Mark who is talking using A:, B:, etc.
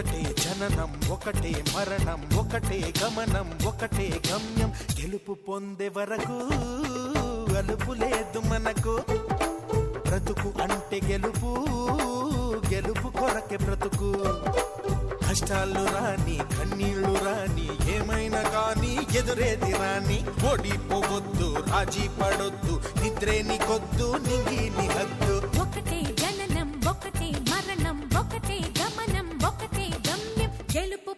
A: ఒకటే జననం ఒకటే మరణం ఒకటే గమనం ఒకటే గమ్యం గెలుపు పొందే వరకు అలుపు లేదు మనకు బ్రతుకు అంటే గెలుపు గెలుపు కొరకే బ్రతుకు కష్టాలు రాని కన్నీళ్లు రాని ఏమైనా కానీ ఎదురేది రాని ఓడిపోవద్దు రాజీ పడొద్దు నిద్రే నీకొద్దు నింగి నీ హద్దు
B: ఒకటే జననం ఒకటే మరణం ఒకటే గమనం ఒకటే గమ్యం గెలుపు